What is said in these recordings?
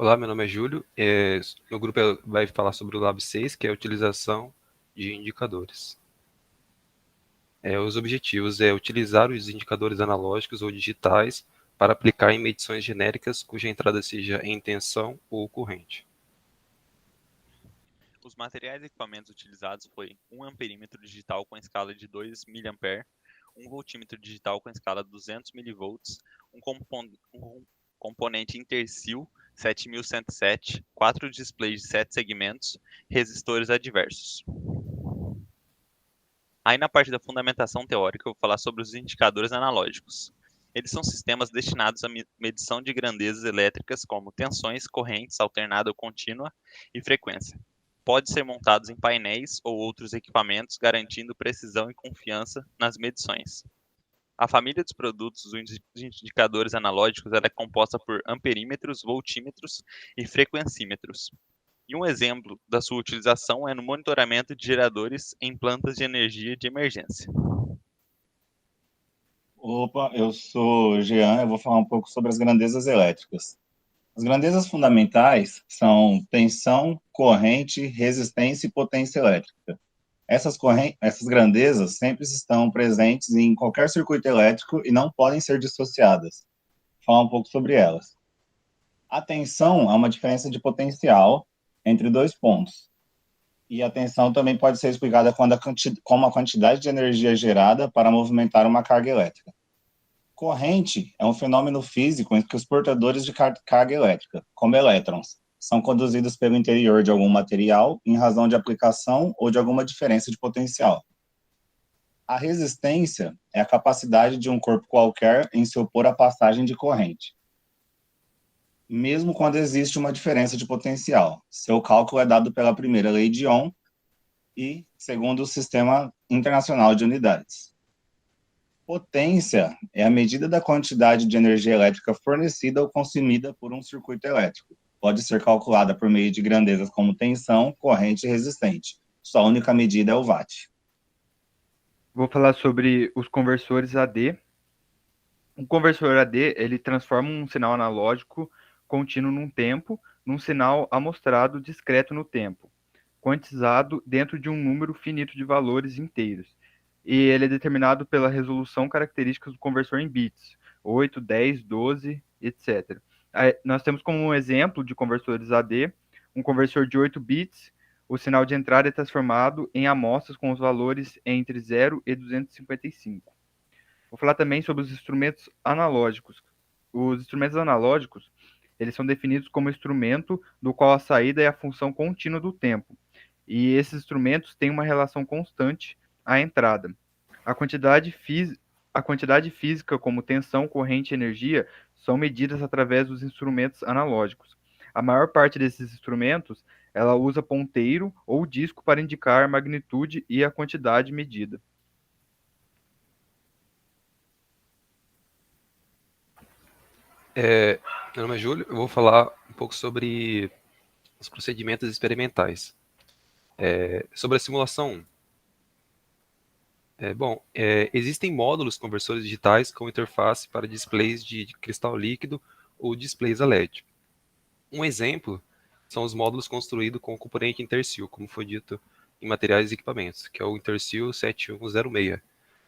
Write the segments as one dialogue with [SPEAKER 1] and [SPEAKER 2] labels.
[SPEAKER 1] Olá, meu nome é Júlio. Meu grupo vai falar sobre o Lab 6, que é a utilização de indicadores. Os objetivos é utilizar os indicadores analógicos ou digitais para aplicar em medições genéricas cuja entrada seja em tensão ou corrente.
[SPEAKER 2] Os materiais e equipamentos utilizados foi um amperímetro digital com escala de 2 mA, um voltímetro digital com escala de 200 mV, um componente Intersil 7107, 4 displays de 7 segmentos, resistores adversos. Aí na parte da fundamentação teórica eu vou falar sobre os indicadores analógicos. Eles são sistemas destinados à medição de grandezas elétricas como tensões, correntes alternada ou contínua e frequência. Pode ser montados em painéis ou outros equipamentos, garantindo precisão e confiança nas medições. A família dos produtos dos indicadores analógicos ela é composta por amperímetros, voltímetros e frequencímetros. E um exemplo da sua utilização é no monitoramento de geradores em plantas de energia de emergência.
[SPEAKER 3] Opa, eu sou o Jean, eu vou falar um pouco sobre as grandezas elétricas. As grandezas fundamentais são tensão, corrente, resistência e potência elétrica. Essas grandezas sempre estão presentes em qualquer circuito elétrico e não podem ser dissociadas. Vou falar um pouco sobre elas. A tensão é uma diferença de potencial entre dois pontos. E a tensão também pode ser explicada como a quantidade de energia gerada para movimentar uma carga elétrica. Corrente é um fenômeno físico em que os portadores de carga elétrica, como elétrons, são conduzidos pelo interior de algum material em razão de aplicação ou de alguma diferença de potencial. A resistência é a capacidade de um corpo qualquer em se opor à passagem de corrente, mesmo quando existe uma diferença de potencial. Seu cálculo é dado pela primeira lei de Ohm e segundo o Sistema Internacional de Unidades. Potência é a medida da quantidade de energia elétrica fornecida ou consumida por um circuito elétrico. Pode ser calculada por meio de grandezas como tensão, corrente e resistente. Sua única medida é o watt.
[SPEAKER 4] Vou falar sobre os conversores AD. Um conversor AD, ele transforma um sinal analógico contínuo num sinal amostrado discreto no tempo, quantizado dentro de um número finito de valores inteiros. E ele é determinado pela resolução característica do conversor em bits, 8, 10, 12, etc. Aí, nós temos como um exemplo de conversores AD, um conversor de 8 bits, o sinal de entrada é transformado em amostras com os valores entre 0 e 255. Vou falar também sobre os instrumentos analógicos. Os instrumentos analógicos, eles são definidos como instrumento do qual a saída é a função contínua do tempo. E esses instrumentos têm uma relação constante à entrada. A quantidade, a quantidade física, como tensão, corrente e energia, são medidas através dos instrumentos analógicos. A maior parte desses instrumentos, ela usa ponteiro ou disco para indicar a magnitude e a quantidade medida.
[SPEAKER 1] Meu nome é Júlio, eu vou falar um pouco sobre os procedimentos experimentais. Sobre a simulação 1. Existem módulos conversores digitais com interface para displays de cristal líquido ou displays a LED. Um exemplo são os módulos construídos com o componente Intersil, como foi dito em materiais e equipamentos, que é o Intersil 7106.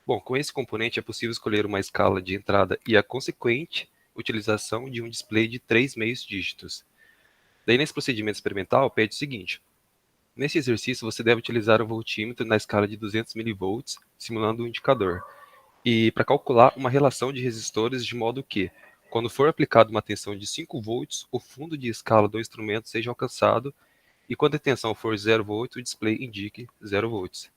[SPEAKER 1] Bom, com esse componente é possível escolher uma escala de entrada e a consequente utilização de um display de 3 meios dígitos. Daí, nesse procedimento experimental, pede o seguinte: nesse exercício, você deve utilizar o voltímetro na escala de 200 mV, simulando um indicador, e para calcular uma relação de resistores de modo que, quando for aplicada uma tensão de 5 volts, o fundo de escala do instrumento seja alcançado e quando a tensão for 0 volts, o display indique 0 volts.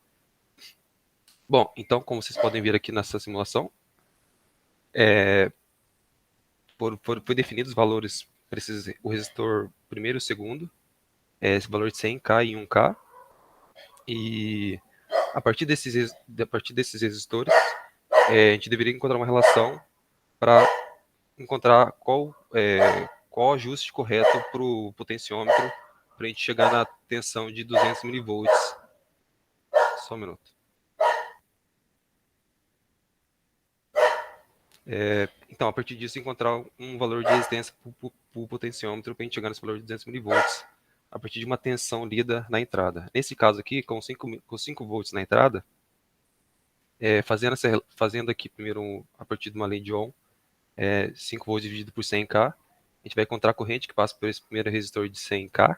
[SPEAKER 1] Bom, então, como vocês podem ver aqui nessa simulação, foi definidos os valores para o resistor primeiro e o segundo, esse valor de 100K e 1K, e a partir desses resistores, a gente deveria encontrar uma relação para encontrar qual ajuste correto para o potenciômetro para a gente chegar na tensão de 200 milivolts. Só um minuto. Então, a partir disso, encontrar um valor de resistência para o potenciômetro para a gente chegar nesse valor de 200 milivolts, a partir de uma tensão lida na entrada. Nesse caso aqui, com 5 volts na entrada, fazendo aqui primeiro a partir de uma lei de Ohm, 5 volts dividido por 100K, a gente vai encontrar a corrente que passa por esse primeiro resistor de 100K,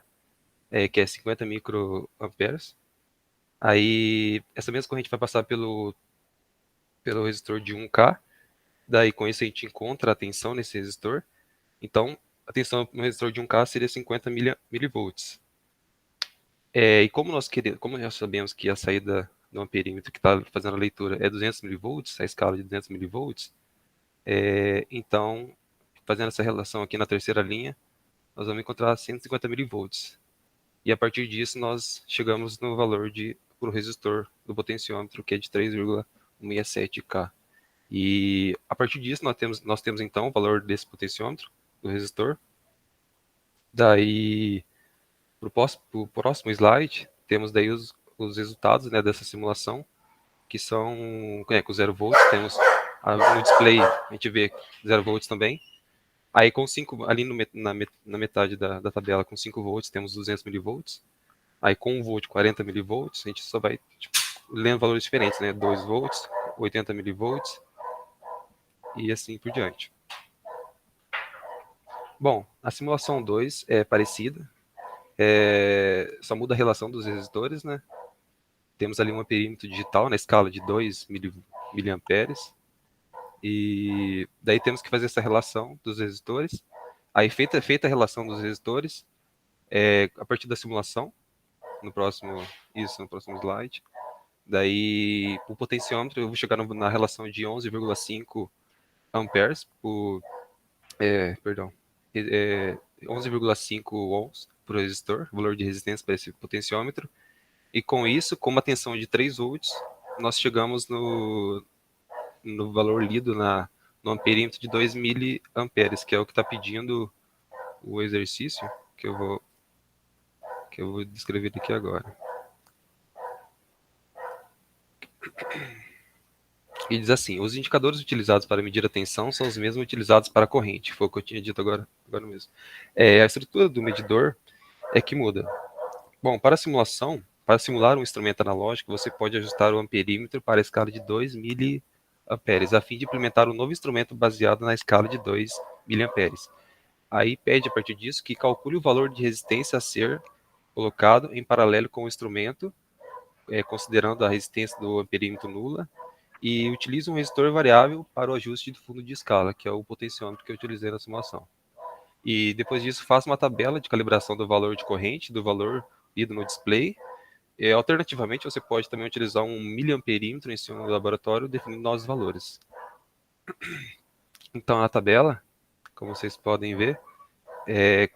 [SPEAKER 1] que é 50 microamperes. Aí, essa mesma corrente vai passar pelo resistor de 1K, daí com isso a gente encontra a tensão nesse resistor. Então, a tensão no resistor de 1K seria 50 milivolts. E como nós sabemos que a saída do amperímetro que está fazendo a leitura é 200 milivolts, a escala de 200 milivolts, então, fazendo essa relação aqui na terceira linha, nós vamos encontrar 150 milivolts. E a partir disso, nós chegamos no valor para o resistor do potenciômetro, que é de 3,167K. E a partir disso, nós temos então o valor desse potenciômetro, do resistor. Daí, para o próximo slide, temos daí os resultados, né, dessa simulação, que são com 0 volts. Temos no display, a gente vê 0 volts também. Aí com 5, ali na metade da tabela, com 5 volts, temos 200 milivolts. Aí com 1 volt, 40 milivolts, a gente só vai lendo valores diferentes, né? 2 volts, 80 milivolts e assim por diante. Bom, a simulação 2 é parecida, só muda a relação dos resistores, né? Temos ali um amperímetro digital na escala de 2 miliamperes. E daí temos que fazer essa relação dos resistores. Aí feita a relação dos resistores, a partir da simulação, no próximo slide. Daí, o potenciômetro, eu vou chegar na relação de 11,5 amperes por, 11,5 ohms por resistor, valor de resistência para esse potenciômetro. E com isso, com uma tensão de 3 volts, nós chegamos no valor lido no amperímetro de 2 miliamperes, que é o que está pedindo o exercício, que eu vou descrever aqui agora. E diz assim: os indicadores utilizados para medir a tensão são os mesmos utilizados para a corrente. Foi o que eu tinha dito agora mesmo. A estrutura do medidor é que muda. Bom, para simular um instrumento analógico, você pode ajustar o amperímetro para a escala de 2 miliamperes, a fim de implementar um novo instrumento baseado na escala de 2 miliamperes. Aí pede, a partir disso, que calcule o valor de resistência a ser colocado em paralelo com o instrumento, considerando a resistência do amperímetro nula, e utilize um resistor variável para o ajuste do fundo de escala, que é o potenciômetro que eu utilizei na simulação. E depois disso, faça uma tabela de calibração do valor de corrente, do valor lido no display. Alternativamente, você pode também utilizar um miliamperímetro em seu laboratório, definindo novos valores. Então, a tabela, como vocês podem ver,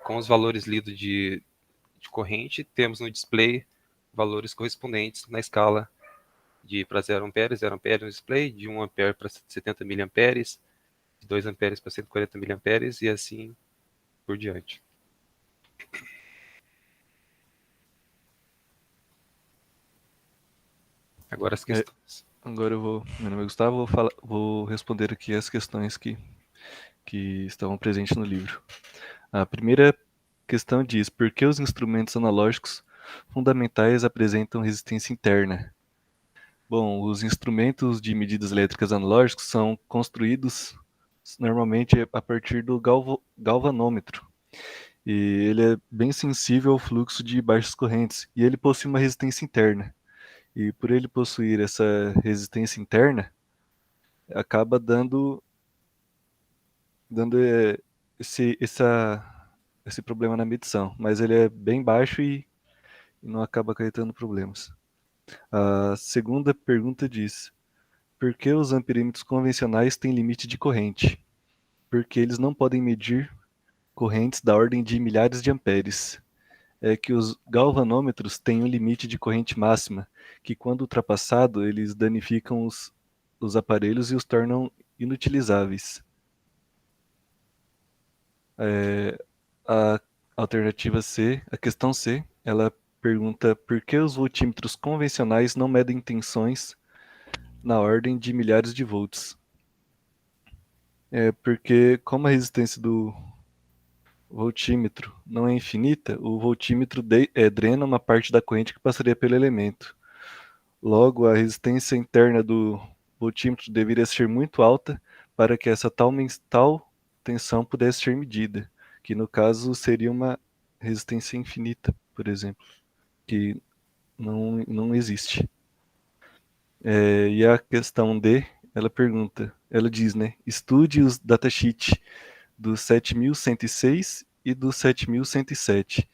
[SPEAKER 1] com os valores lidos de corrente, temos no display valores correspondentes na escala para 0 ampere no display, de 1 ampere para 70 miliamperes, de 2 amperes para 140 miliamperes e assim por diante. Agora as questões.
[SPEAKER 5] Agora meu nome é Gustavo, vou responder aqui as questões que estavam presentes no livro. A primeira questão diz: por que os instrumentos analógicos fundamentais apresentam resistência interna? Bom, os instrumentos de medidas elétricas analógicos são construídos normalmente a partir do galvanômetro. E ele é bem sensível ao fluxo de baixas correntes e ele possui uma resistência interna. E por ele possuir essa resistência interna, acaba dando esse problema na medição, mas ele é bem baixo e não acaba acarretando problemas. A segunda pergunta diz: por que os amperímetros convencionais têm limite de corrente? Porque eles não podem medir correntes da ordem de milhares de amperes. É que os galvanômetros têm um limite de corrente máxima, que quando ultrapassado, eles danificam os aparelhos e os tornam inutilizáveis. A alternativa C, a questão C, ela pergunta por que os voltímetros convencionais não medem tensões na ordem de milhares de volts. Porque como a resistência do voltímetro não é infinita, o voltímetro drena uma parte da corrente que passaria pelo elemento. Logo, a resistência interna do voltímetro deveria ser muito alta para que essa tal tensão pudesse ser medida, que no caso seria uma resistência infinita, por exemplo, que não existe. E a questão D, ela diz, né, estude os datasheets do 7106 e do 7107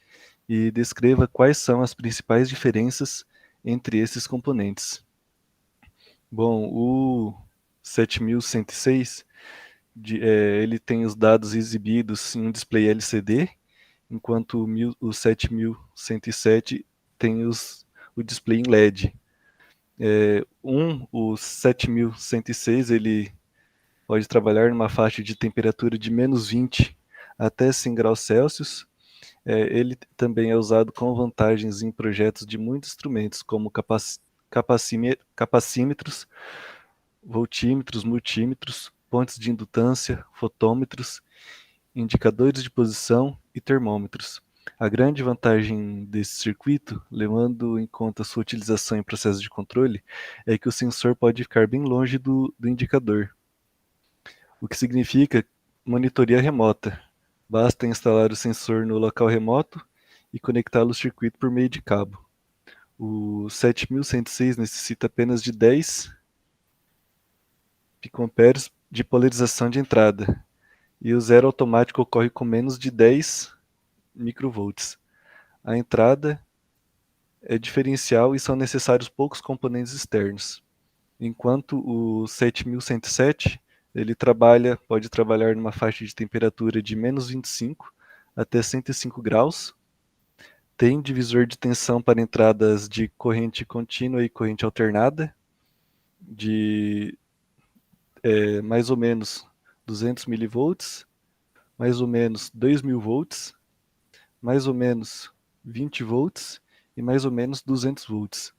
[SPEAKER 5] e descreva quais são as principais diferenças entre esses componentes. Bom, o 7106, ele tem os dados exibidos em um display LCD, enquanto o 7107 tem o display em LED. O 7106 ele pode trabalhar numa faixa de temperatura de menos 20 até 100 graus Celsius. Ele também é usado com vantagens em projetos de muitos instrumentos, como capacímetros, voltímetros, multímetros, pontes de indutância, fotômetros, indicadores de posição e termômetros. A grande vantagem desse circuito, levando em conta sua utilização em processos de controle, é que o sensor pode ficar bem longe do indicador, o que significa monitoria remota. Basta instalar o sensor no local remoto e conectá-lo ao circuito por meio de cabo. O 7106 necessita apenas de 10 picoamperes de polarização de entrada, e o zero automático ocorre com menos de 10 microvolts. A entrada é diferencial e são necessários poucos componentes externos. Enquanto o 7107 ele pode trabalhar numa faixa de temperatura de menos 25 até 105 graus. Tem divisor de tensão para entradas de corrente contínua e corrente alternada, de mais ou menos 200 milivolts, mais ou menos 2.000 volts, mais ou menos 20 volts e mais ou menos 200 volts.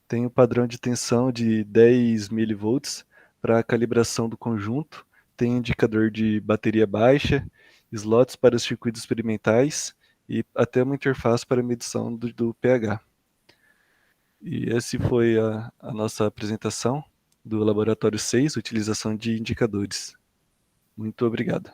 [SPEAKER 5] Tem o padrão de tensão de 10 milivolts para a calibração do conjunto, tem indicador de bateria baixa, slots para os circuitos experimentais e até uma interface para medição do pH. E essa foi a nossa apresentação do Laboratório 6, utilização de indicadores. Muito obrigado.